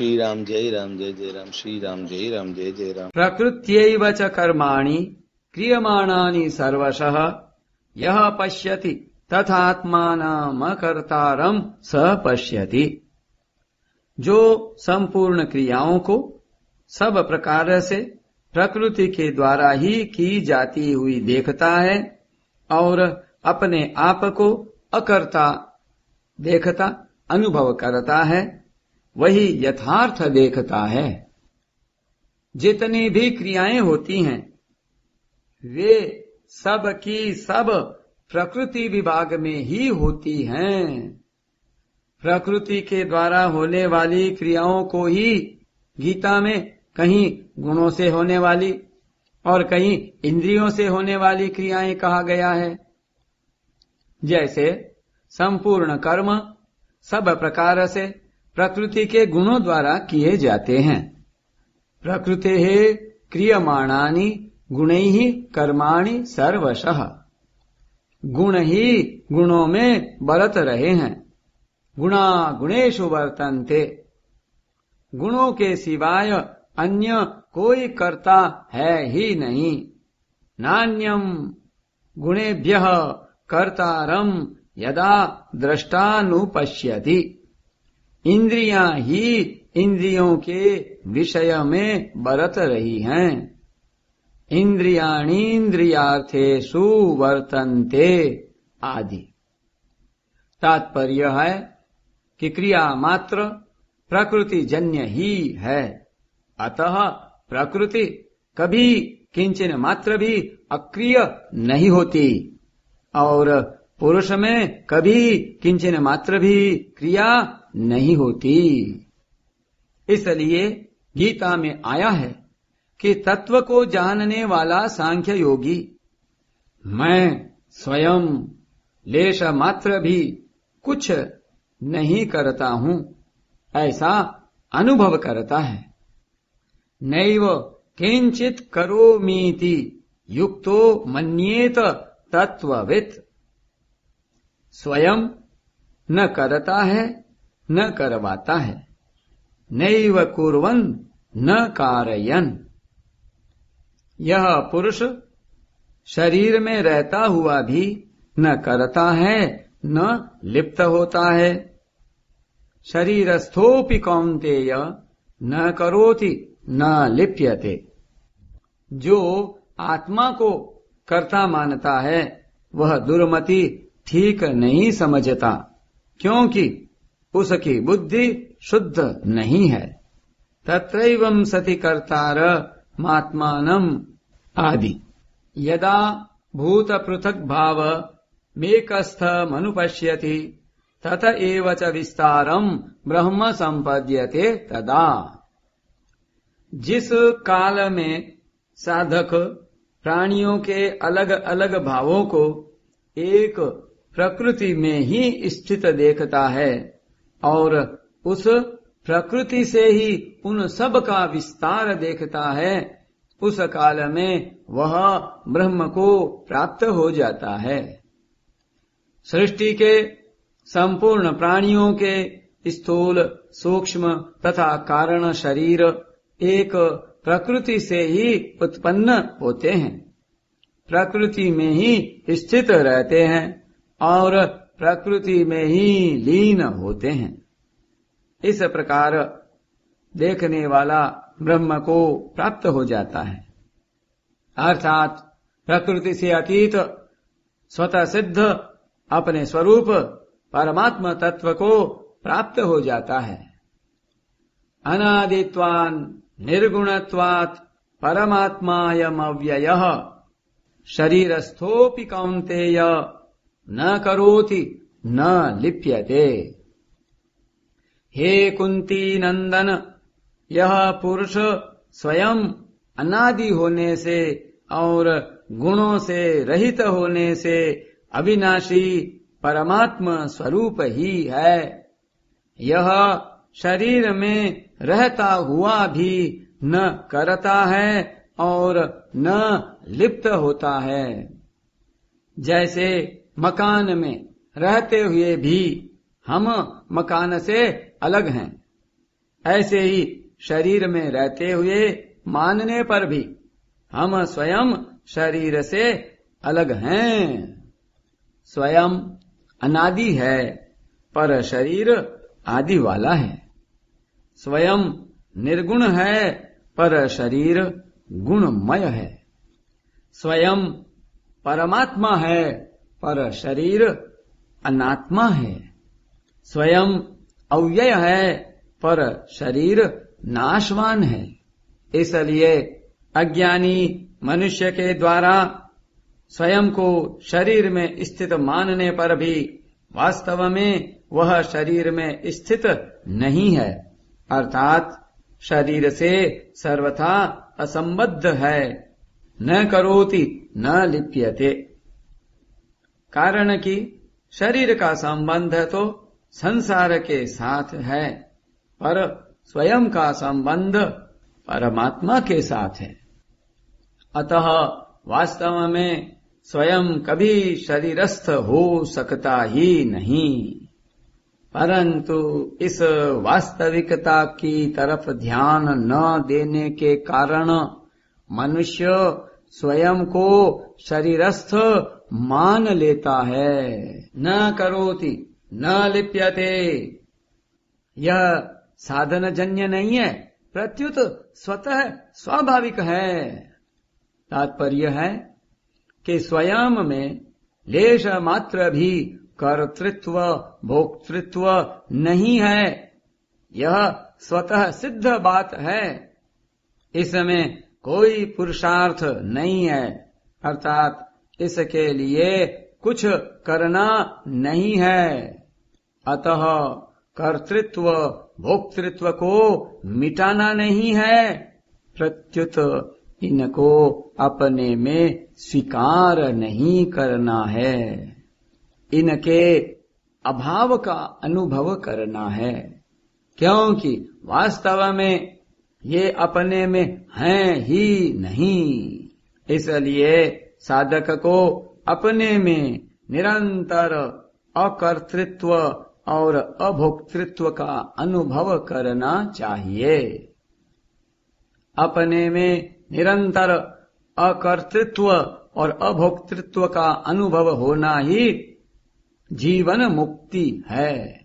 श्री राम जय जय राम श्री राम जय जय राम। प्रकृत्यैव च कर्माणि क्रियमाणानि सर्वशः यः पश्यति तथात्मानमकर्तारं स पश्यति। जो संपूर्ण क्रियाओं को सब प्रकार से प्रकृति के द्वारा ही की जाती हुई देखता है और अपने आप को अकर्ता देखता अनुभव करता है, वही यथार्थ देखता है। जितनी भी क्रियाएं होती हैं वे सब की सब प्रकृति विभाग में ही होती हैं। प्रकृति के द्वारा होने वाली क्रियाओं को ही गीता में कहीं गुणों से होने वाली और कहीं इंद्रियों से होने वाली क्रियाएं कहा गया है। जैसे संपूर्ण कर्म सब प्रकार से प्रकृति के गुणों द्वारा किए जाते हैं। प्रकृते क्रियमाणानि गुणैः कर्माणि सर्वशः। गुण ही गुणों में बरत रहे हैं। गुणा गुणेषु वर्तन्ते। गुणों के सिवाय अन्य कोई कर्ता है ही नहीं। नान्यम गुणेभ्यः कर्तारं यदा द्रष्टानुपश्यति। इंद्रियां ही इंद्रियों के विषय में बरत रही हैं। इंद्रियाणीन्द्रियार्थेषु वर्तन्ते आदि। तात्पर्य है कि क्रिया मात्र प्रकृति जन्य ही है। अतः प्रकृति कभी किंचन मात्र भी अक्रिय नहीं होती और पुरुष में कभी किंचन मात्र भी क्रिया नहीं होती। इसलिए गीता में आया है कि तत्व को जानने वाला सांख्य योगी मैं स्वयं लेश मात्र भी कुछ नहीं करता हूं ऐसा अनुभव करता है। नैव किंचित करोमीति युक्तो मन्येत तत्ववित्। स्वयं न करता है न करवाता है। नैव कुर्वन् न कारयन्। यह पुरुष शरीर में रहता हुआ भी न करता है न लिप्त होता है। शरीरस्थोऽपि कौन्तेय न करोति न लिप्यते। जो आत्मा को कर्ता मानता है वह दुर्मति ठीक नहीं समझता, क्योंकि उसकी बुद्धि शुद्ध नहीं है। तत्रैवं सति कर्तारमात्मानम् आदि। यदा भूत पृथक भाव मेकस्थमनुपश्यति तत एव च विस्तारम ब्रह्म संपद्यते तदा। जिस काल में साधक प्राणियों के अलग अलग भावों को एक प्रकृति में ही स्थित देखता है और उस प्रकृति से ही उन सब का विस्तार देखता है, उस काल में वह ब्रह्म को प्राप्त हो जाता है। सृष्टि के संपूर्ण प्राणियों के स्थूल सूक्ष्म तथा कारण शरीर एक प्रकृति से ही उत्पन्न होते हैं, प्रकृति में ही स्थित रहते हैं और प्रकृति में ही लीन होते हैं। इस प्रकार देखने वाला ब्रह्म को प्राप्त हो जाता है, अर्थात प्रकृति से अतीत स्वतः सिद्ध अपने स्वरूप परमात्मा तत्व को प्राप्त हो जाता है। अनादित्वान् निर्गुणत्वात् परमात्मायमव्ययः शरीरस्थोऽपि कौन्तेय न करोति न लिप्यते। हे कुंती नंदन, यह पुरुष स्वयं अनादि होने से और गुणों से रहित होने से अविनाशी परमात्मा स्वरूप ही है। यह शरीर में रहता हुआ भी न करता है और न लिप्त होता है। जैसे मकान में रहते हुए भी हम मकान से अलग हैं, ऐसे ही शरीर में रहते हुए मानने पर भी हम स्वयं शरीर से अलग हैं। स्वयं अनादि है पर शरीर आदि वाला है। स्वयं निर्गुण है पर शरीर गुणमय है। स्वयं परमात्मा है पर शरीर अनात्मा है। स्वयं अव्यय है पर शरीर नाशवान है। इसलिए अज्ञानी मनुष्य के द्वारा स्वयं को शरीर में स्थित मानने पर भी वास्तव में वह शरीर में स्थित नहीं है, अर्थात शरीर से सर्वथा असंबद्ध है। न करोति न लिप्यते। कारण कि शरीर का संबंध तो संसार के साथ है, पर स्वयं का संबंध परमात्मा के साथ है। अतः वास्तव में स्वयं कभी शरीरस्थ हो सकता ही नहीं। परंतु इस वास्तविकता की तरफ ध्यान न देने के कारण मनुष्य स्वयं को शरीरस्थ मान लेता है। न करोति न लिप्यते, यह साधनजन्य नहीं है, प्रत्युत स्वतः स्वाभाविक है। तात्पर्य है कि स्वयं में लेश मात्र भी कर्तृत्व भोक्तृत्व नहीं है। यह स्वतः सिद्ध बात है। इसमें कोई पुरुषार्थ नहीं है, अर्थात इसके लिए कुछ करना नहीं है। अतः कर्तृत्व भोक्तृत्व को मिटाना नहीं है, प्रत्युत इनको अपने में स्वीकार नहीं करना है। इनके अभाव का अनुभव करना है, क्योंकि वास्तव में ये अपने में हैं ही नहीं। इसलिए साधक को अपने में निरंतर अकर्तृत्व और अभोक्तृत्व का अनुभव करना चाहिए। अपने में निरंतर अकर्तृत्व और अभोक्तृत्व का अनुभव होना ही जीवन मुक्ति है।